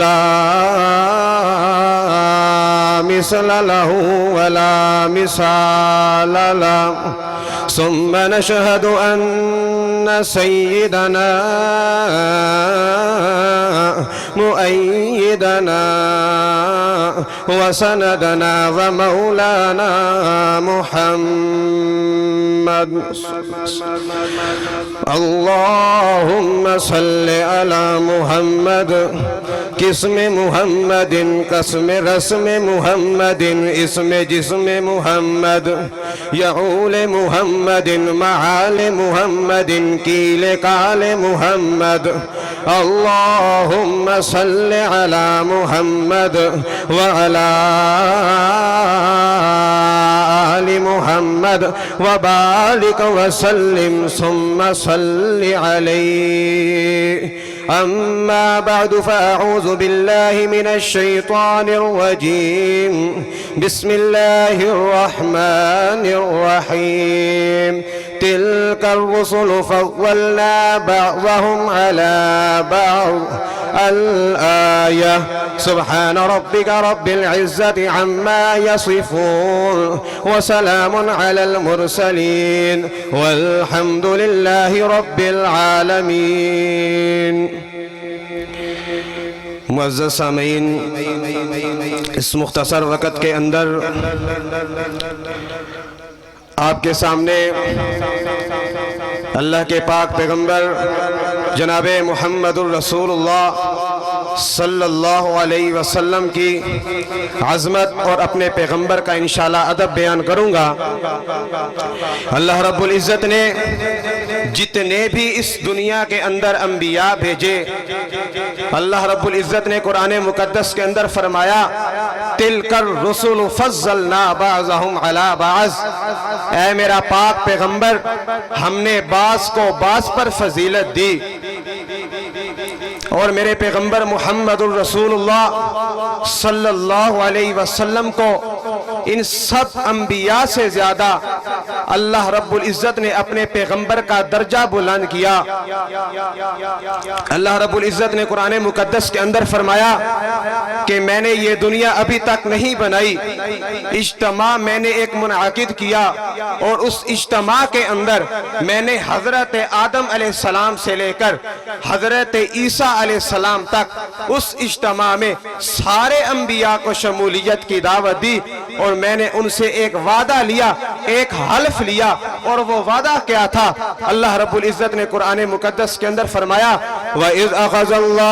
ला मिसल लहू वला मिसाल ला सुम्म नशहदु अन्न सय्यदना मुअय्यदना वसनदना व मौलाना मुहम्मद अल्लाहुम्मा सल्लि अला मुहम्मद किस्म मुहम्मदिन कसम रस्म मुहम्मदिन इसम जिस्म मुहम्मद यऊल मुहम्मदिन महाल मुहम्मदिन कील काल मुहम्मद अल्लाहुम्मा सल्लि अला मुहम्मद व अला आलि मुहम्मद व बारिक व सल्लिम सुम्मा सल्लि अलैहि अम्मा बअदु फ़अऊज़ु बिल्लाहि मिनश्शैतानिर रजीम बिस्मिल्लाहिर रहमानिर रहीम तिल्कर रुसुलु फ़द्दलना बअज़हुम अला बअज़ अल-आया सुब्हान रब्बिका रब्बिल इज़्ज़ति अम्मा यसिफ़ून व सलामुन अलल मुरसलीन वल्हम्दुलिल्लाहि रब्बिल आलमीन। मुअज़्ज़ज़ सामीन, इस मुख्तसर वक़्त के अंदर आपके सामने अल्लाह के पाक पैगंबर जनाबे मुहम्मदुर रसूलुल्लाह सल्लल्लाहु अलैहि वसल्लम की अज़मत और अपने पैगंबर का इंशाअल्लाह अदब बयान करूँगा। अल्लाह रब्बुल इज़्ज़त ने जितने भी इस दुनिया के अंदर अंबिया भेजे, अल्लाह रब्बुल इज़्ज़त ने कुरान मुक़द्दस के अंदर फरमाया तिलकर रुसुल फज़्ज़लना बअज़हुम अला बअज़, ऐ मेरा पाक पैगंबर हमने बास को बास पर फजीलत दी और मेरे पैगंबर मुहम्मदुर रसूलुल्लाह सल्लल्लाहु अलैहि वसल्लम को इन सब अंबिया से ज्यादा अल्लाह रब्बुल इज़्ज़त ने अपने पैगंबर का दर्जा बुलंद किया। अल्लाह रब्बुल इज़्ज़त ने कुरान मुक़द्दस के अंदर फरमाया कि मैंने ये दुनिया अभी तक नहीं बनाई, इज्तिमा मैंने एक मुनअक़िद किया और उस इज्तिमा के अंदर मैंने हजरत आदम अलैहिस्सलाम से लेकर हजरत ईसा अलैहिस्सलाम तक उस इज्तिमा में सारे अंबिया को शमूलियत की दावत दी और मैंने उनसे एक वादा लिया, एक हल्फ लिया और वो वादा क्या था? अल्लाह रब्बुल इज़्ज़त ने कुरान मुक़द्दस के अंदर फरमाया व इज़ अख़ज़ल्लाहु